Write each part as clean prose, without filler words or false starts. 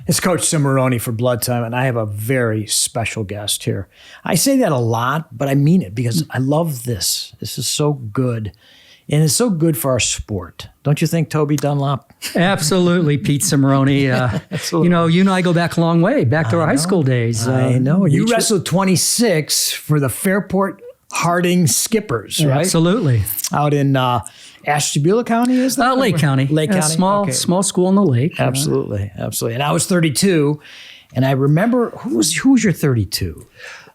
It's Coach Cimoroni for Blood Time, and I have a very special guest here. I say that a lot, but I mean it because I love this. This is so good, and it's so good for our sport. Don't you think, Toby Dunlop? Absolutely, Pete Cimoroni. Absolutely. You and I go back a long way, back to our high school days. I know. You wrestled 26 for the Fairport Harding Skippers, right? Absolutely. Out in Ashtabula County, is that? Lake County. Lake County. Small school in the lake. Absolutely. And I was 32, and I remember, who was your 32?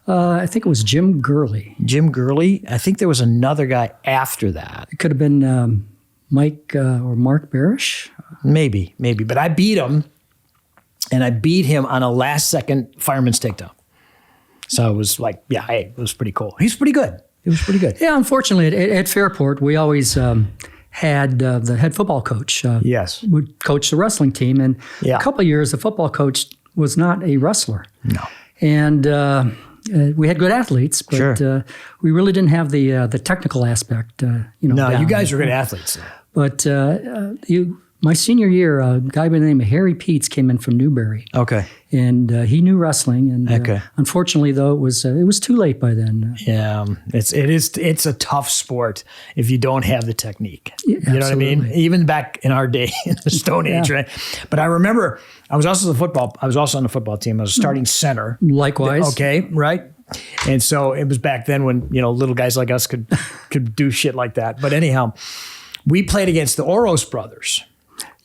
I think it was Jim Gurley. Jim Gurley? I think there was another guy after that. It could have been Mike or Mark Barish. Maybe. But I beat him, and I beat him on a last-second fireman's takedown. So it was like, it was pretty cool. He's pretty good. He was pretty good. Yeah, unfortunately, at Fairport, we always had the head football coach. Yes. Would coach the wrestling team. And a couple of years, the football coach was not a wrestler. No. And we had good athletes, but we really didn't have the technical aspect. No, down. you guys were good athletes. But my senior year, a guy by the name of Harry Peets came in from Newberry. Okay. And he knew wrestling. And unfortunately, though, it was too late by then. Yeah, it's a tough sport if you don't have the technique. Yeah, you know what I mean? Even back in our day, in the Stone Age, right? But I remember I was also on the football team. I was starting center. Likewise. Okay, right. And so it was back then when little guys like us could do shit like that. But anyhow, we played against the Oros brothers.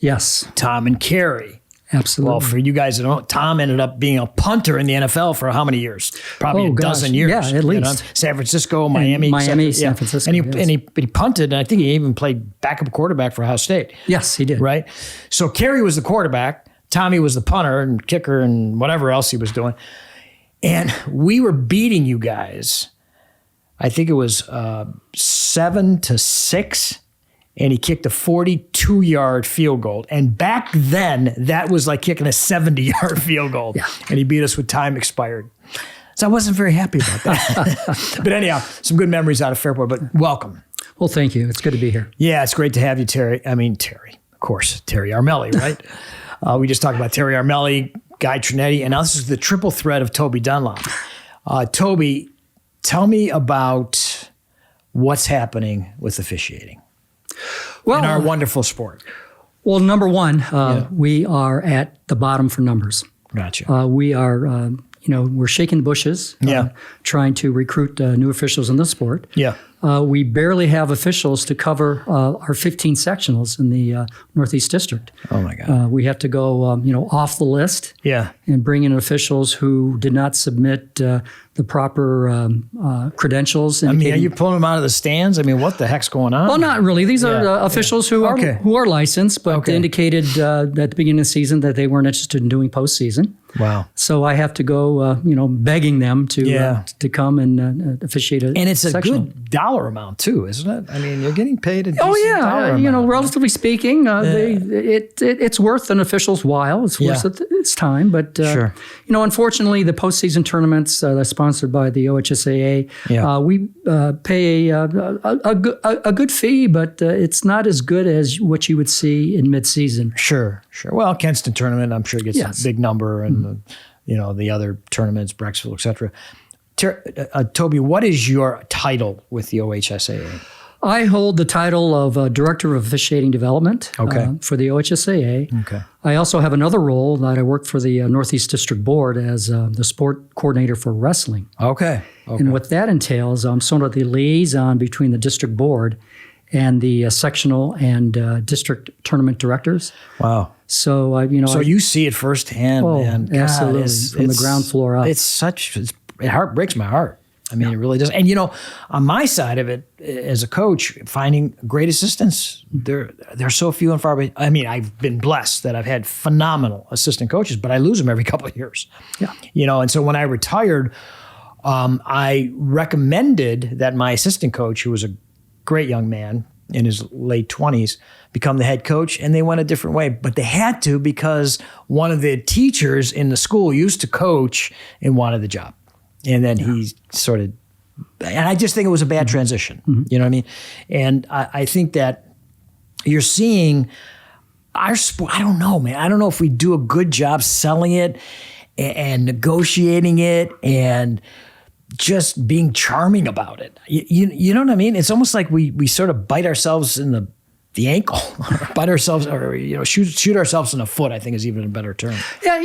Yes. Tom and Kerry. Absolutely. Well, for you guys that don't know, Tom ended up being a punter in the NFL for how many years? Probably a dozen years. Yeah, at least. San Francisco, Miami. San Francisco. And he punted, and I think he even played backup quarterback for Ohio State. Yes, he did. Right? So Kerry was the quarterback. Tommy was the punter and kicker and whatever else he was doing. And we were beating you guys. I think it was 7-6. And he kicked a 42-yard field goal. And back then, that was like kicking a 70-yard field goal. Yeah. And he beat us with time expired. So I wasn't very happy about that. But anyhow, some good memories out of Fairport. But welcome. Well, thank you. It's good to be here. Yeah, it's great to have you, Terry. Of course, Terry Armelli, right? We just talked about Terry Armelli, Guy Trinetti, and now this is the triple threat of Toby Dunlop. Toby, tell me about what's happening with officiating. In our wonderful sport. Well, number one, we are at the bottom for numbers. Gotcha. We are, we're shaking the bushes, trying to recruit new officials in the sport. Yeah. We barely have officials to cover our 15 sectionals in the Northeast District. Oh my God. We have to go, off the list. Yeah. And bring in officials who did not submit the proper credentials. Are you pulling them out of the stands? What the heck's going on? Well, not really. These are officials who are licensed, but indicated at the beginning of the season that they weren't interested in doing postseason. Wow. So I have to go, begging them to come and officiate a And it's a sectional. good dollar amount too, isn't it? You're getting paid a decent dollar amount. Relatively speaking, it's worth an official's while. It's worth its time. But, unfortunately, the postseason tournaments that's sponsored by the OHSAA, we pay a good fee, but it's not as good as what you would see in midseason. Sure. Well, Kenston tournament, I'm sure gets a big number, and the other tournaments, Brecksville, et cetera. Toby, what is your title with the OHSAA? I hold the title of Director of Officiating Development for the OHSAA. Okay. I also have another role that I work for the Northeast District Board as the sport coordinator for wrestling. Okay. And what that entails, I'm sort of the liaison between the district board and the sectional and district tournament directors. Wow. So, So you see it firsthand, man. God, absolutely. From the ground floor up. It breaks my heart. It really does. And, on my side of it, as a coach, finding great assistants, they're so few and far between. I've been blessed that I've had phenomenal assistant coaches, but I lose them every couple of years. Yeah. And so when I retired, I recommended that my assistant coach, who was a great young man in his late 20s, become the head coach, and they went a different way. But they had to because one of the teachers in the school used to coach and wanted the job. And then he sort of, and I just think it was a bad transition. Mm-hmm. You know what I mean? And I think that you're seeing, our sport, I don't know, man. I don't know if we do a good job selling it and negotiating it and just being charming about it. You know what I mean? It's almost like we sort of bite ourselves in the ankle, bite ourselves, or shoot ourselves in the foot, I think is even a better term. Yeah,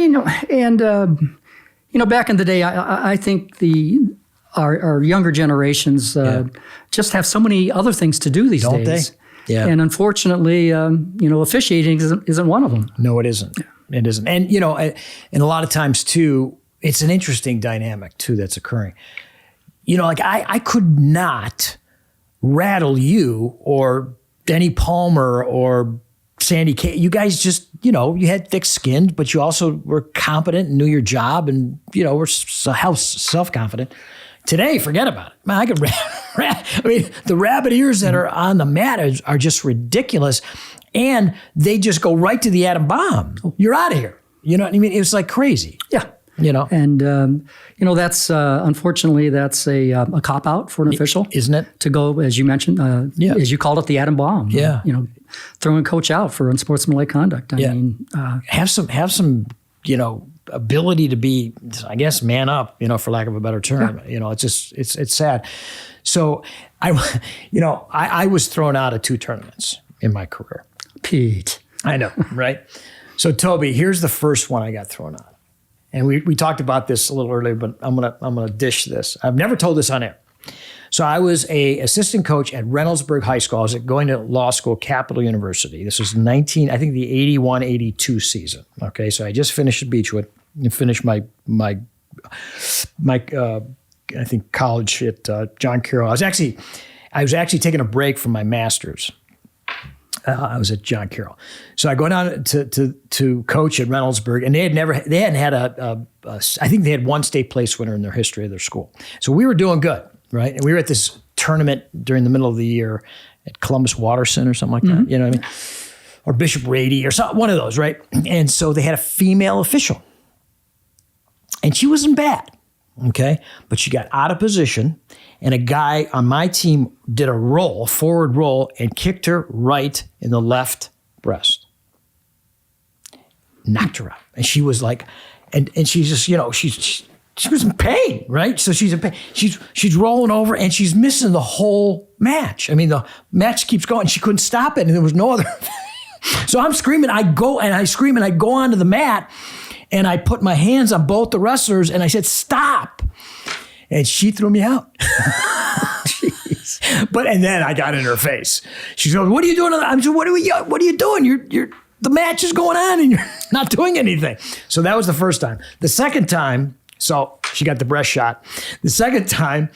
back in the day, I think our younger generations just have so many other things to do these Don't days. They? Yeah. And unfortunately, officiating isn't one of them. No, it isn't. Yeah. It isn't. And, and a lot of times too, it's an interesting dynamic too that's occurring. Like I could not rattle you or Denny Palmer or Sandy Kay. You guys just, you had thick skin, but you also were competent and knew your job and, were self-confident. Today, forget about it. Man, I could the rabbit ears that are on the mat are just ridiculous. And they just go right to the atom bomb. You're out of here. You know what I mean? It was like crazy. Yeah. And, that's, unfortunately, that's a cop-out for an official. Isn't it? To go, as you mentioned, as you called it, the atom bomb. Yeah. Throwing a coach out for unsportsmanlike conduct. I mean, have some, ability to be, I guess, man up, for lack of a better term. Yeah. It's just, it's sad. So I was thrown out of 2 tournaments in my career. Pete. I know, right? So Toby, here's the first one I got thrown out. And we talked about this a little earlier, but I'm gonna dish this. I've never told this on air. So I was a assistant coach at Reynoldsburg High School. I was going to law school, Capital University. This was the 81-82 season. Okay, so I just finished at Beechwood and finished my I think college at John Carroll. I was actually taking a break from my master's. I was at John Carroll. So I go down to coach at Reynoldsburg, and they hadn't had I think they had 1 state place winner in their history of their school. So we were doing good, right? And we were at this tournament during the middle of the year at Columbus Waterson or something like that, you know what I mean? Or Bishop Rady or one of those, right? And so they had a female official. And she wasn't bad, okay? But she got out of position, and a guy on my team did a forward roll, and kicked her right in the left breast. Knocked her out. And she was like, and she's just, she was in pain, right? So she's in pain. She's rolling over, and she's missing the whole match. I mean, the match keeps going. She couldn't stop it, and there was no other. So I'm screaming. I go onto the mat, and I put my hands on both the wrestlers, and I said, "Stop!" And she threw me out. And then I got in her face. She goes, "What are you doing?" I said, "What are you doing? You're the match is going on, and you're not doing anything." So that was the first time. The second time, so she got the breast shot. The second time,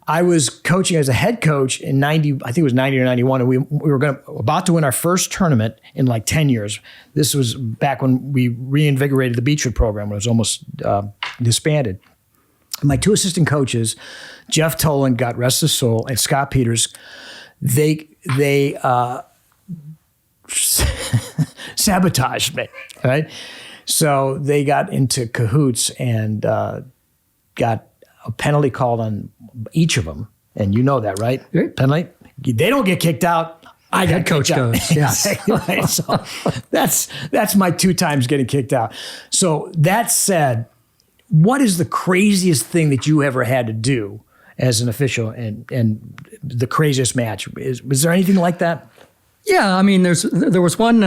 I was coaching as a head coach in 90, I think it was 90 or 91, and we were about to win our first tournament in like 10 years. This was back when we reinvigorated the Beechwood program, when it was almost disbanded. My 2 assistant coaches, Jeff Toland, God rest his soul, and Scott Peters, they sabotaged me, right? So they got into cahoots and got a penalty called on each of them. And you know that, right? Penalty. They don't get kicked out. I got kicked out. Yes. Exactly right. So that's my 2 times getting kicked out. So that said, what is the craziest thing that you ever had to do as an official, and the craziest match? Was there anything like that? Yeah, I mean, there was one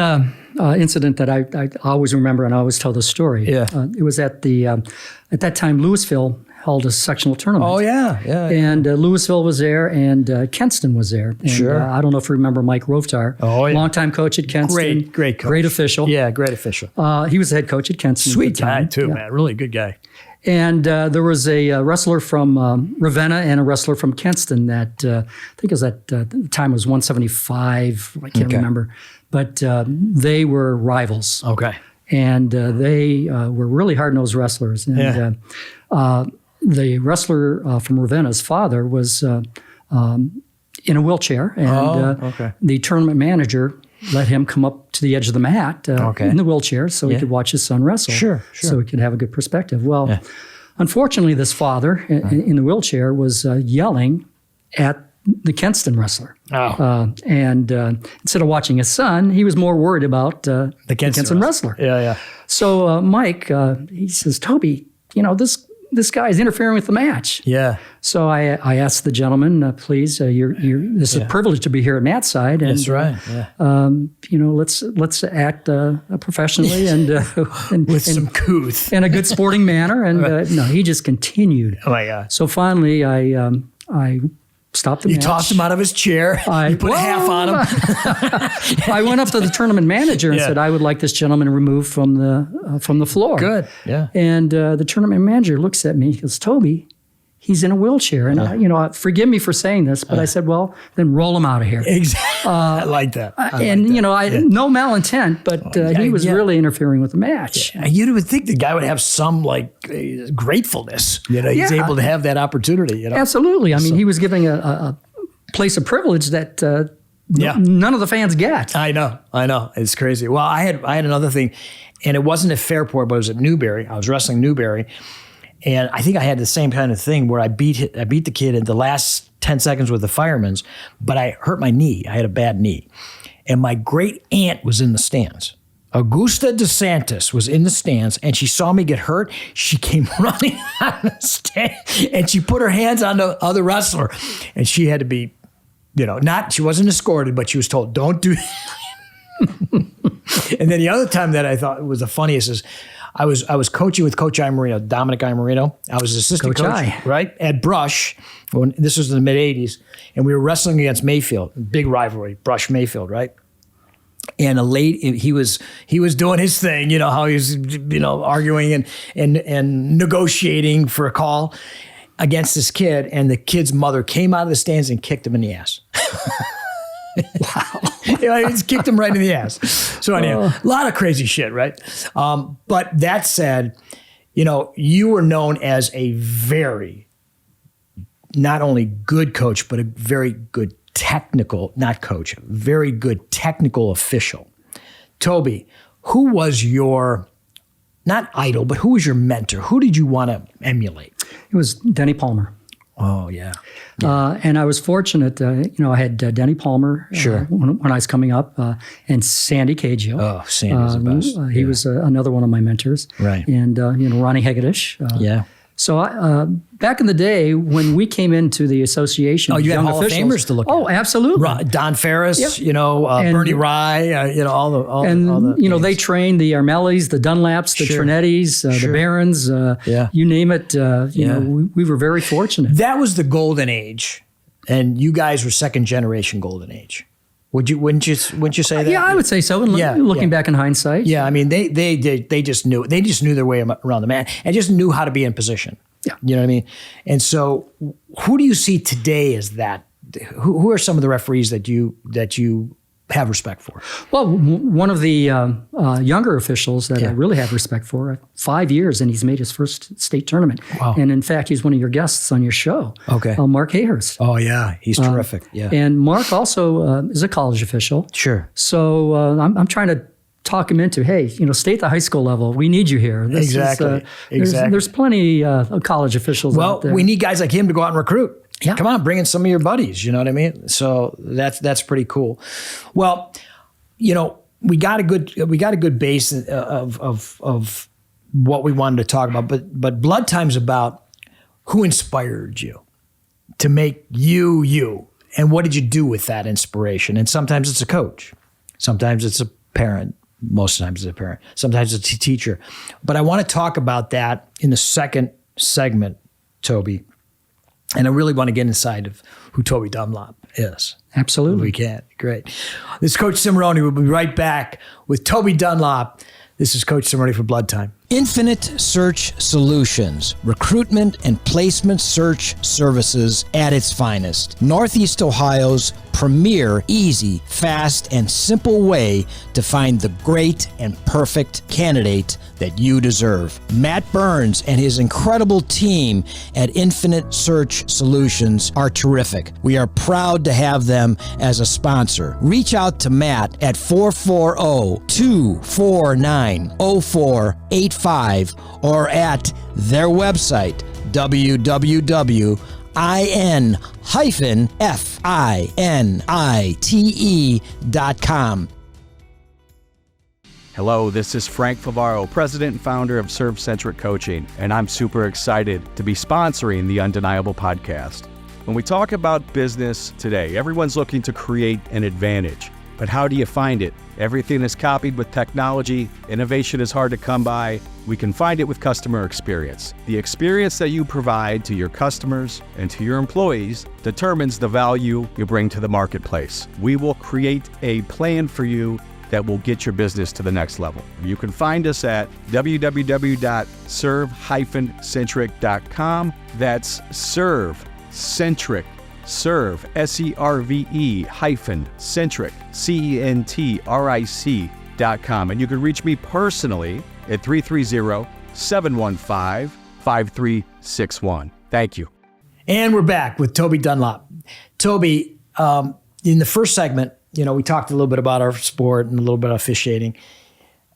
incident that I always remember, and I always tell the story. Yeah. It was at that time Louisville held a sectional tournament. Oh yeah. And Louisville was there, and Kenston was there. And, sure. I don't know if you remember Mike Rovtar. Oh yeah. Longtime coach at Kenston. Great coach. Great official. Yeah, great official. He was the head coach at Kenston. Sweet guy too, man. Really good guy. And there was a wrestler from Ravenna and a wrestler from Kenston that I think it was at the time was 175. I can't remember, but they were rivals. Okay. And they were really hard-nosed wrestlers. And the wrestler from Ravenna's father was in a wheelchair, and the tournament manager let him come up to the edge of the mat in the wheelchair so he could watch his son wrestle. Sure. So he could have a good perspective. Well, unfortunately, this father in the wheelchair was yelling at the Kenston wrestler. Oh. And instead of watching his son, he was more worried about the Kenston wrestler. Yeah. So Mike, he says, Toby, this guy is interfering with the match. Yeah. So I asked the gentleman, please, this is a privilege to be here at Matt's side. And, that's right. Yeah. Let's act professionally and with some couth in a good sporting manner. And no, he just continued. Oh my God. So finally, I stopped the match. You tossed him out of his chair. You put half on him. I went up to the tournament manager and said, I would like this gentleman removed from the floor. Good. Yeah. And the tournament manager looks at me. He goes, Toby, he's in a wheelchair. And forgive me for saying this, but I said, well, then roll him out of here. Exactly. I like that. No malintent, but he was really interfering with the match. Yeah. You would think the guy would have some gratefulness. He's able to have that opportunity. Absolutely. I mean, he was giving a place of privilege that none of the fans get. I know. It's crazy. Well, I had another thing, and it wasn't at Fairport, but it was at Newberry. I was wrestling Newberry. And I think I had the same kind of thing where I beat the kid in the last 10 seconds with the firemen's, but I hurt my knee. I had a bad knee. And my great aunt was in the stands. Augusta DeSantis was in the stands, and she saw me get hurt. She came running out of the stand, and she put her hands on the other wrestler. And she had to be, she wasn't escorted, but she was told, don't do that. And then the other time that I thought was the funniest is, I was coaching with Coach Imarino, Dominic Imarino. I was assistant coach, right, at Brush. This was in the mid '80s, and we were wrestling against Mayfield, big rivalry, Brush Mayfield, right? And a lady, he was doing his thing, how he was, arguing and negotiating for a call against this kid, and the kid's mother came out of the stands and kicked him in the ass. Wow. I just kicked him right in the ass. So anyhow, a lot of crazy shit, right? But that said, you were known as a very, not only good coach, but a very good very good technical official. Toby, who was your, not idol, but who was your mentor? Who did you want to emulate? It was Denny Palmer. Oh, yeah. And I was fortunate, I had Denny Palmer when I was coming up, and Sandy Cagio. Oh, Sandy's the best. He was another one of my mentors. Right. And, Ronnie Hegedish. So back in the day when we came into the association, you had young Hall officials, of Famers to look at. Oh, absolutely. Don Ferris, Bernie Rye, they trained the Armellis, the Dunlaps, the Trinettis, the Barons, you name it. We were very fortunate. That was the golden age, and you guys were second generation golden age. Wouldn't you say that? Yeah, I would say so. Looking back in hindsight. Yeah, I mean, they just knew their way around the mat and just knew how to be in position. Yeah, you know what I mean. And so, who do you see today as that? Who are some of the referees that you have respect for? Well, one of the younger officials that I really have respect for, 5 years, and he's made his first state tournament. Wow. And in fact, he's one of your guests on your show. Okay. Mark Hayhurst. Oh, yeah. He's terrific. Yeah. And Mark also is a college official. Sure. So I'm trying to talk him into, hey, stay at the high school level. We need you here. Exactly. There's plenty of college officials out there. Well, we need guys like him to go out and recruit. Yeah. Come on, bring in some of your buddies. You know what I mean? So that's pretty cool. Well, we got a good base of what we wanted to talk about, but Blood Time's about who inspired you to make you, and what did you do with that inspiration? And sometimes it's a coach, sometimes it's a parent, most times it's a parent, sometimes it's a teacher. But I want to talk about that in the second segment, Toby. And I really want to get inside of who Toby Dunlop is. Absolutely. We can. Great. This is Coach Cimoroni. We'll be right back with Toby Dunlop. This is Coach Cimoroni for Blood Time. Infinite Search Solutions, recruitment and placement search services at its finest. Northeast Ohio's premier, easy, fast, and simple way to find the great and perfect candidate that you deserve. Matt Burns and his incredible team at Infinite Search Solutions are terrific. We are proud to have them as a sponsor. Reach out to Matt at 440-249-0485 or at their website, www.infinitesearch.com. REMINITE.com. Hello, this is Frank Favaro, president and founder of Serve-Centric Coaching, and I'm super excited to be sponsoring the Undeniable podcast. When we talk about business today, everyone's looking to create an advantage. But how do you find it? Everything is copied with technology. Innovation is hard to come by. We can find it with customer experience. The experience that you provide to your customers and to your employees determines the value you bring to the marketplace. We will create a plan for you that will get your business to the next level. You can find us at www.serve-centric.com. That's serve-centric. Serve, SERVE -centric, CENTRIC.com. And you can reach me personally at 330-715-5361. Thank you. And we're back with Toby Dunlop. Toby, in the first segment, we talked a little bit about our sport and a little bit about officiating.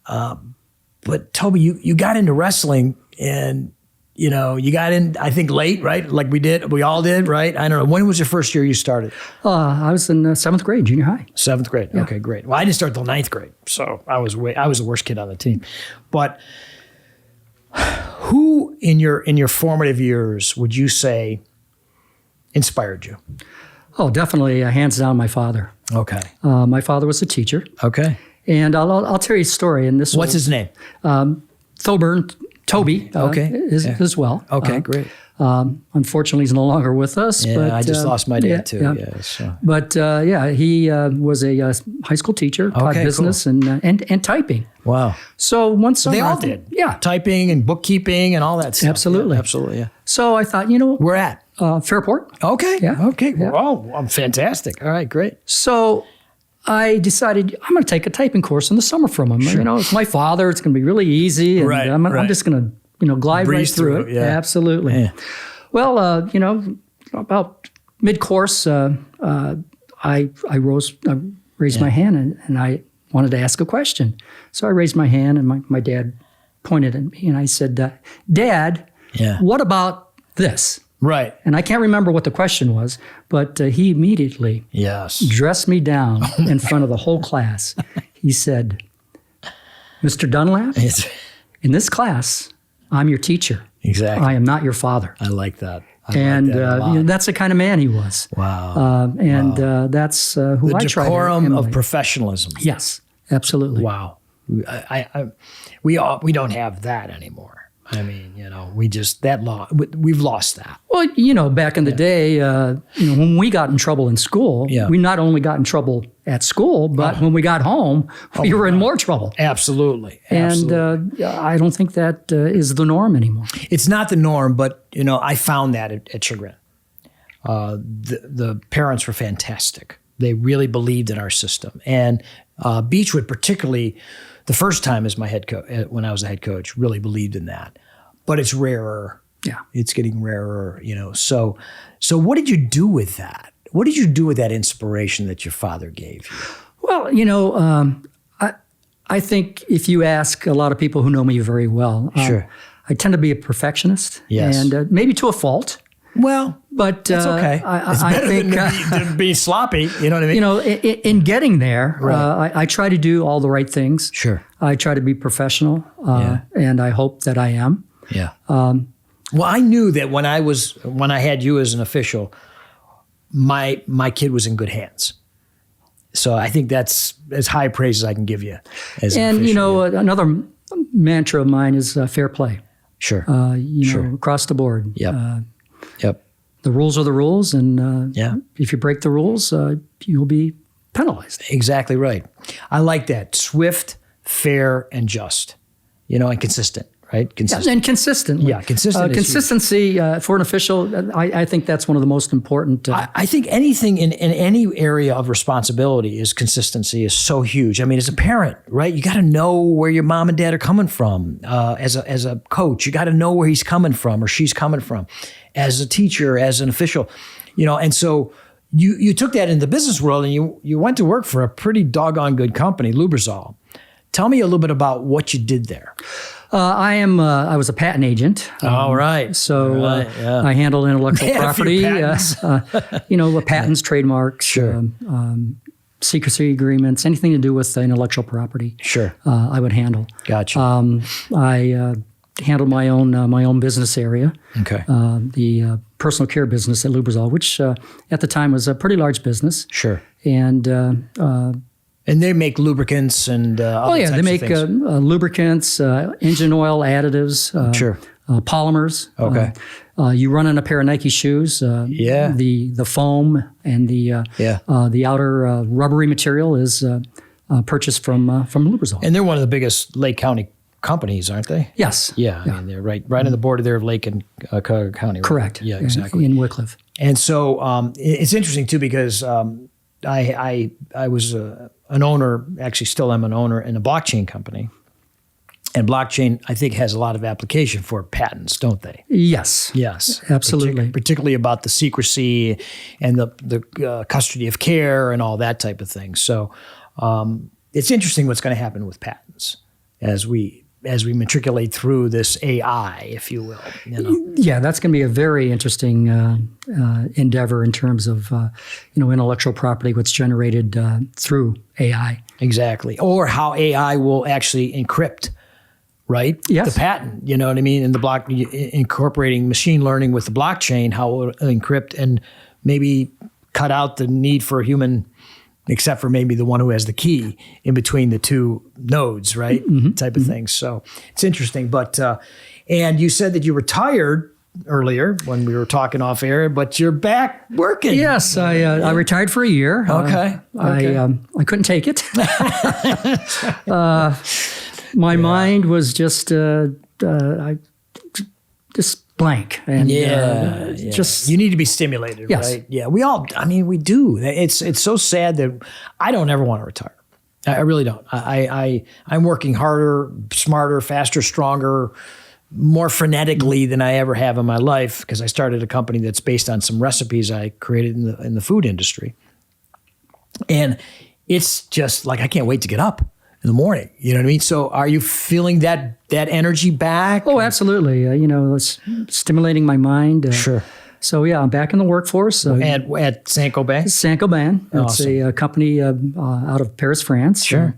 But Toby, you got into wrestling and you got in, I think, late, right? Like we all did, right? I don't know. When was your first year you started? I was in 7th grade, junior high. 7th grade. Yeah. Okay, great. Well, I didn't start till 9th grade, so I was the worst kid on the team. But who in your formative years would you say inspired you? Oh, definitely, hands down, my father. Okay. My father was a teacher. Okay. And I'll tell you a story. And this What's his name? Toby, okay. As well. Okay, great. Unfortunately, he's no longer with us. Yeah, but, I just lost my dad too. Yeah. Yeah, so. But he was a high school teacher, taught business and typing. Wow. So one summer, They all did. Yeah. Typing and bookkeeping and all that stuff. Absolutely. Yeah, absolutely, yeah. So I thought, Where at? Fairport. Okay. Yeah. Okay. Yeah. Wow. I'm fantastic. All right, great. So I decided I'm going to take a typing course in the summer from him. Sure. It's my father. It's going to be really easy. And Right, I'm just going to, glide Breeze right through it. yeah. Absolutely. Yeah. Well, about mid-course, I raised my hand and I wanted to ask a question. So I raised my hand and my dad pointed at me and I said, Dad, what about this? Right. And I can't remember what the question was, but he immediately dressed me down in front of the whole class. He said, Mr. Dunlap, in this class, I'm your teacher. Exactly. I am not your father. I like that. That's the kind of man he was. Wow. That's who I try to decorum emulate. of professionalism. Yes, absolutely. Wow. We don't have that anymore. I mean, we've lost that. Well, back in the day, when we got in trouble in school, we not only got in trouble at school, but when we got home, we were in more trouble. Absolutely. And I don't think that is the norm anymore. It's not the norm, but, I found that at Chagrin. The parents were fantastic. They really believed in our system. And Beechwood particularly, the first time as my head coach, when I was a head coach, really believed in that. But it's rarer. Yeah. It's getting rarer, So what did you do with that? What did you do with that inspiration that your father gave you? Well, I think if you ask a lot of people who know me very well, sure. I tend to be a perfectionist. Yes. And maybe to a fault. Well, but it's okay. It's better than to be sloppy. You know what I mean? In getting there, right. I try to do all the right things. Sure. I try to be professional, and I hope that I am. Yeah. Well, I knew that when I had you as an official, my kid was in good hands. So I think that's as high praise as I can give you. Another mantra of mine is fair play. Sure. Across the board. Yep. Yep. The rules are the rules, and if you break the rules, you'll be penalized. Exactly right. I like that. Swift, fair, and just. And consistent. Right? Consistent. And consistently. Yeah, consistent. Consistency for an official, I think that's one of the most important. I think anything in any area of responsibility consistency is so huge. I mean, as a parent, right? You got to know where your mom and dad are coming from. As a coach, you got to know where he's coming from or she's coming from. As a teacher, as an official, and so you took that in the business world and you went to work for a pretty doggone good company, Lubrizol. Tell me a little bit about what you did there. I was a patent agent. All right. So yeah. I handled intellectual property, patents, trademarks, Sure. secrecy agreements, anything to do with intellectual property. Sure. I would handle. Gotcha. I handled my own business area. Okay. The personal care business at Lubrizol, which at the time was a pretty large business. Sure. And they make lubricants and other types they make of things. lubricants, engine oil additives, Sure. Polymers. Okay. You run in a pair of Nike shoes. Yeah. The foam and the outer rubbery material is purchased from Lubrizol. And they're one of the biggest Lake County companies, aren't they? Yes. Yeah. I mean, they're right on the border there of Lake and Cuyahoga County. Right? Correct. Yeah, exactly. In Wickliffe. And so it's interesting too because I was an owner, actually still am an owner in a blockchain company. And blockchain, I think, has a lot of application for patents, don't they? Yes. Yes. Absolutely. Particularly about the secrecy and the custody of care and all that type of thing. So it's interesting what's going to happen with patents as we matriculate through this AI, if you will. Yeah, that's going to be a very interesting endeavor in terms of intellectual property, what's generated through AI. Exactly. Or how AI will actually encrypt, right? Yes. The patent, you know what I mean? And incorporating machine learning with the blockchain, how it will encrypt and maybe cut out the need for a human, except for maybe the one who has the key in between the two nodes, right? Mm-hmm. Type of thing. So it's interesting. But, and you said that you retired earlier when we were talking off air, but you're back working. Yes, I retired for a year. Okay. I couldn't take it. My mind was just blank, and just you need to be stimulated, yes. right? Yeah, we do. It's so sad that I don't ever want to retire. I really don't. I'm working harder, smarter, faster, stronger, more frenetically than I ever have in my life because I started a company that's based on some recipes I created in the food industry. And it's just like I can't wait to get up in the morning. You know what I mean? So are you feeling that energy back? Oh, absolutely. It's stimulating my mind. Sure. So yeah, I'm back in the workforce. At Saint-Gobain? Saint-Gobain. It's Awesome. a company out of Paris, France. Sure.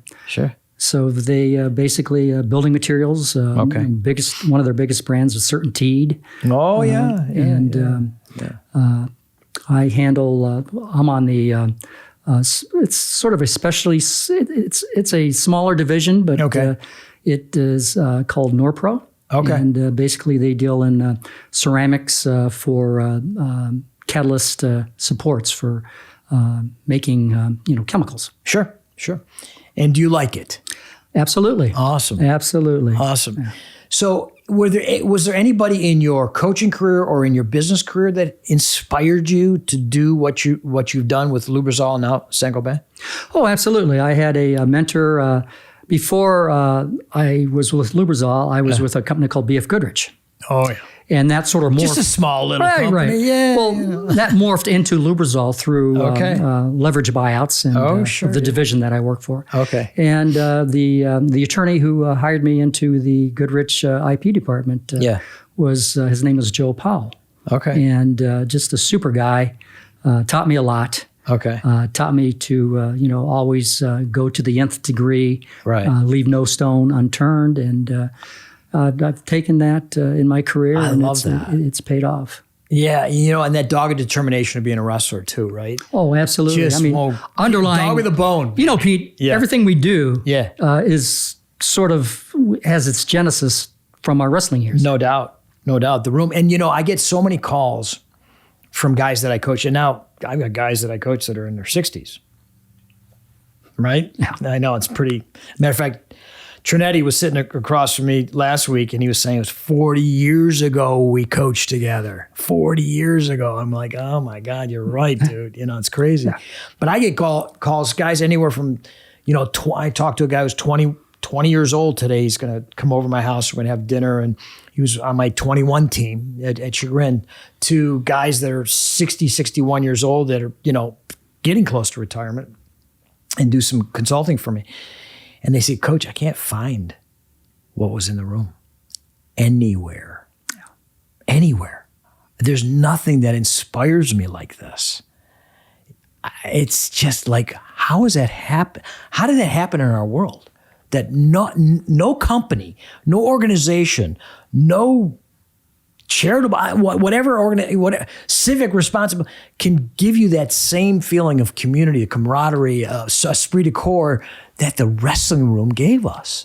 So they basically building materials. Okay. One of their biggest brands is Certainteed. Oh yeah. I handle. I'm on the. It's sort of it's a smaller division, but Okay. it is called Norpro. Okay. And basically they deal in ceramics for catalyst supports for making chemicals. Sure. And do you like it? Absolutely. Awesome. Absolutely. Awesome. Yeah. So was there anybody in your coaching career or in your business career that inspired you to do what you've done with Lubrizol and now Saint-Gobain? Oh, absolutely. I had a mentor before I was with Lubrizol. I was with a company called B.F. Goodrich. Oh yeah. And that sort of morphed. Just a small little company. Right. Yeah. Well, that morphed into Lubrizol through leverage buyouts and of the division that I work for. Okay. And the attorney who hired me into the Goodrich IP department was his name was Joe Powell. Okay. And just a super guy, taught me a lot. Okay. Taught me to always go to the nth degree, right. Leave no stone unturned, and I've taken that in my career, and it's paid off. Yeah, and that dogged determination of being a wrestler too, right? Oh, absolutely. Just, underlying dog with a bone. Pete, everything we do is sort of has its genesis from our wrestling years. No doubt. The room, and I get so many calls from guys that I coach, and now I've got guys that I coach that are in their 60s. Right? Yeah. I know, it's pretty. Matter of fact, Trinetti was sitting across from me last week, and he was saying it was 40 years ago we coached together. 40 years ago. I'm like, oh my God, you're right, dude. It's crazy. Yeah. But I get calls, guys anywhere from, I talked to a guy who's 20 years old today. He's going to come over to my house. We're going to have dinner, and he was on my 21 team at Chagrin, to guys that are 60, 61 years old that are, getting close to retirement and do some consulting for me. And they say, Coach, I can't find what was in the room anywhere. Yeah. Anywhere. There's nothing that inspires me like this. It's just like, how does that happen? How did that happen in our world? That no company, no organization, no charitable, whatever civic responsible can give you that same feeling of community, camaraderie, esprit de corps that the wrestling room gave us.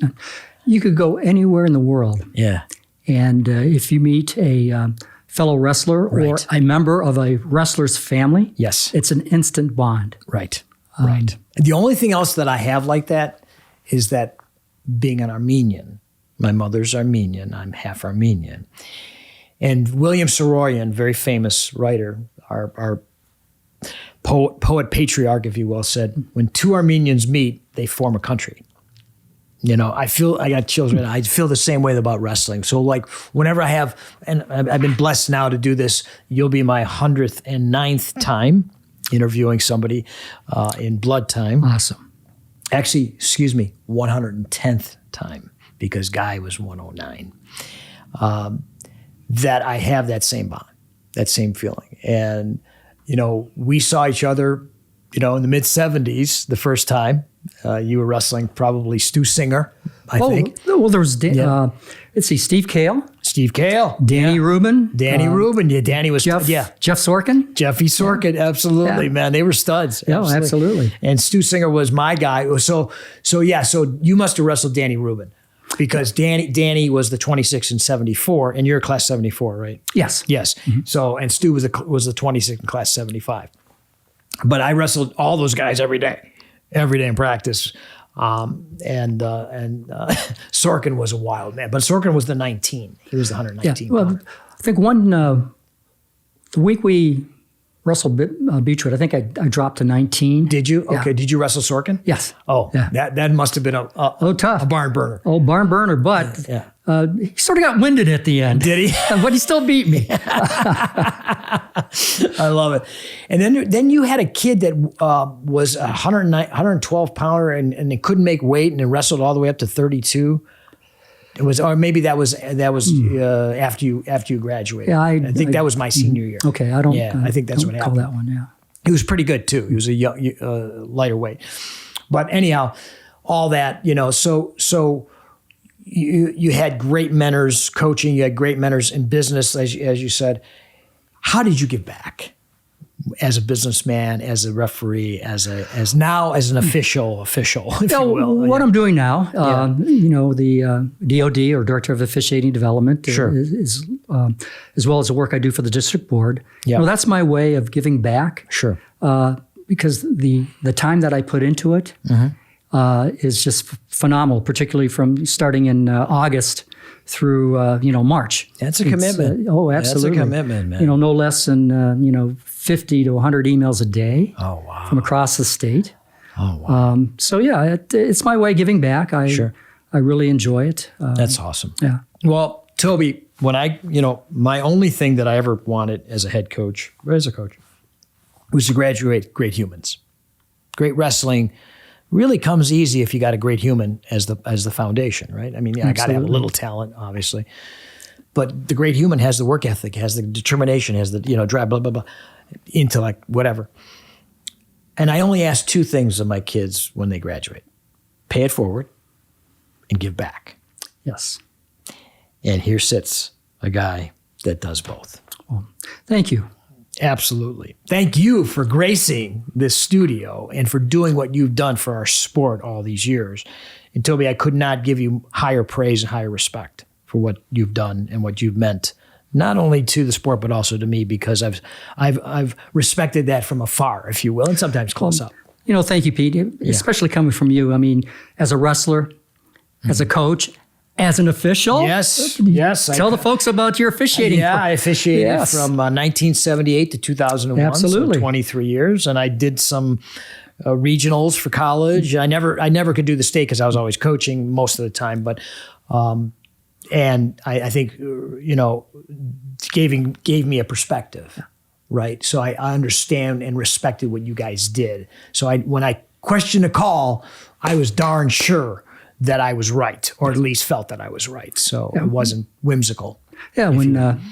You could go anywhere in the world. Yeah. And if you meet a fellow wrestler or a member of a wrestler's family, yes, it's an instant bond. Right. Right. The only thing else that I have like that is that being an Armenian, my mother's Armenian, I'm half Armenian. And William Soroyan, very famous writer, our poet patriarch, if you will, said, when two Armenians meet, they form a country. You know, I got children, I feel the same way about wrestling. So like whenever I have, and I've been blessed now to do this, you'll be my 109th time interviewing somebody in blood time. Awesome. Actually, 110th time, because Guy was 109. That I have that same bond, that same feeling. And, you know, we saw each other, you know, in the mid-70s the first time. You were wrestling probably Stu Singer, I think. Well, there was, let's see, Steve Cale. Danny Rubin. Yeah, Danny was, Jeff Sorkin. Jeffy Sorkin, absolutely, man. They were studs. Yeah, absolutely. And Stu Singer was my guy. So you must have wrestled Danny Rubin. Because Danny was the 26 and 74, and you're class 74, right? Yes. Mm-hmm. So, and Stu was the 26 in class 75. But I wrestled all those guys every day in practice. And Sorkin was a wild man, but Sorkin was the 19. He was the 119. Yeah. Well, I think the week we wrestled Beechwood, I think I dropped to 19. Did you? Yeah. Okay. Did you wrestle Sorkin? Yes. Oh, yeah. That must have been tough. A barn burner. Oh, barn burner, but he sort of got winded at the end. Did he? But he still beat me. I love it. And then you had a kid that was 112 pounder and they couldn't make weight and it wrestled all the way up to 32. It was, or maybe that was after you graduated. Yeah, I think that was my senior year. Okay, I don't. Yeah, I think that's what happened. Call that one. Yeah, he was pretty good too. He was a young, lighter weight. But anyhow, all that, you know. So you had great mentors coaching. You had great mentors in business, as you said. How did you give back as a businessman, as a referee, as an official, if you will? What I'm doing now, you know, the DOD, or Director of Officiating Development, sure. is as well as the work I do for the district board. Yeah. You know, that's my way of giving back. Sure. Because the time that I put into it is just phenomenal, particularly from starting in August through March. That's a commitment. Absolutely. That's a commitment, man. You know, no less than 50 to 100 emails a day. Oh, wow. From across the state. Oh, wow. So yeah, it's my way of giving back. I really enjoy it. That's awesome. Yeah. Well, Toby, when my only thing that I ever wanted as a head coach, or as a coach, was to graduate great humans. Great wrestling really comes easy if you got a great human as the foundation, right? I mean, I got to have a little talent, obviously, but the great human has the work ethic, has the determination, has the drive, blah blah blah, intellect, whatever. And I only ask two things of my kids when they graduate: pay it forward and give back. Yes. And here sits a guy that does both. Well, thank you. Absolutely. Thank you for gracing this studio and for doing what you've done for our sport all these years. And Toby, I could not give you higher praise and higher respect for what you've done and what you've meant, not only to the sport, but also to me, because I've respected that from afar, if you will, and sometimes close up. Thank you, Pete, especially coming from you. I mean, as a wrestler, as a coach, as an official. Yes. Tell the folks about your officiating. Yeah, I officiated from 1978 to 2001. Absolutely. So 23 years. And I did some regionals for college. I never could do the state because I was always coaching most of the time. But, and I think, gave me a perspective, right? So I understand and respected what you guys did. So when I question to call, I was darn sure that I was right, or at least felt that I was right. So it wasn't whimsical. Yeah,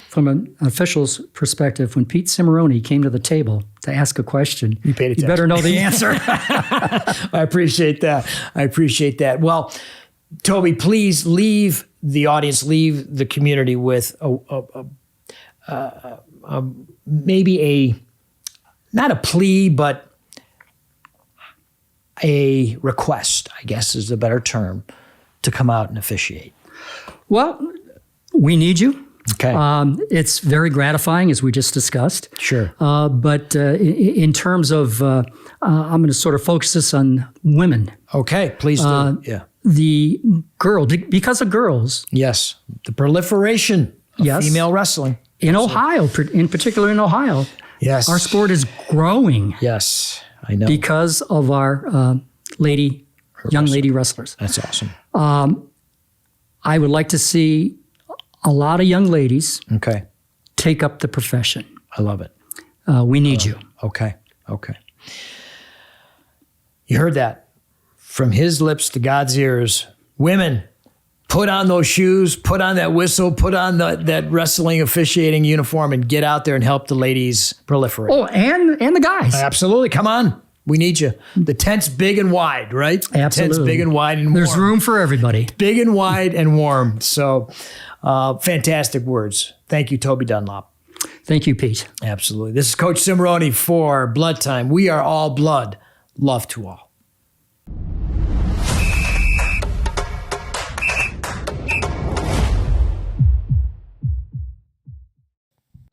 from an official's perspective, when Pete Cimoroni came to the table to ask a question, you paid attention. You better know the answer. I appreciate that. Well, Toby, please leave the audience, leave the community with maybe not a plea, but a request, I guess is the better term, to come out and officiate. Well, we need you. Okay. It's very gratifying, as we just discussed. Sure. But in terms of, I'm going to sort of focus this on women. Okay, please do. Yeah. The girl, because of girls. Yes. The proliferation of female wrestling. In Ohio, in particular in Ohio. Yes. Our sport is growing. Yes, I know. Because of our young lady wrestlers. That's awesome. I would like to see a lot of young ladies take up the profession. I love it. We need you. Okay. You heard that from his lips to God's ears. Women, put on those shoes, put on that whistle, put on that wrestling officiating uniform and get out there and help the ladies proliferate. Oh, and the guys. Absolutely. Come on. We need you. The tent's big and wide, right? Absolutely. The tent's big and wide and warm. There's room for everybody. Big and wide and warm. So fantastic words. Thank you, Toby Dunlop. Thank you, Pete. Absolutely. This is Coach Cimoroni for Blood Time. We are all blood. Love to all.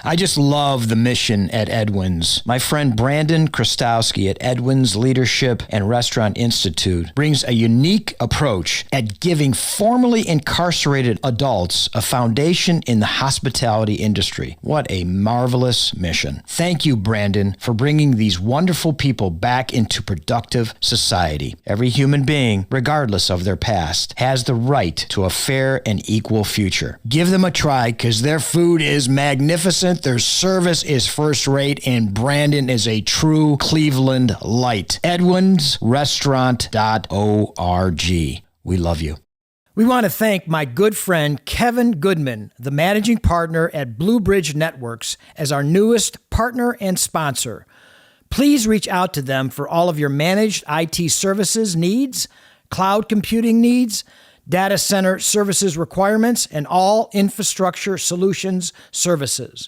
I just love the mission at Edwin's. My friend Brandon Krastowski at Edwin's Leadership and Restaurant Institute brings a unique approach at giving formerly incarcerated adults a foundation in the hospitality industry. What a marvelous mission. Thank you, Brandon, for bringing these wonderful people back into productive society. Every human being, regardless of their past, has the right to a fair and equal future. Give them a try because their food is magnificent. Their service is first rate, and Brandon is a true Cleveland light. EdwinsRestaurant.org. We love you. We want to thank my good friend Kevin Goodman, the managing partner at Blue Bridge Networks, as our newest partner and sponsor. Please reach out to them for all of your managed IT services needs, cloud computing needs, data center services requirements, and all infrastructure solutions services.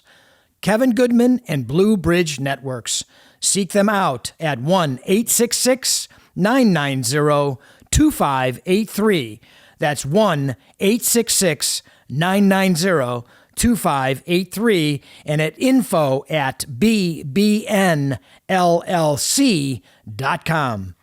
Kevin Goodman and Blue Bridge Networks. Seek them out at 1-866-990-2583. That's 1-866-990-2583 and at info@bbnllc.com.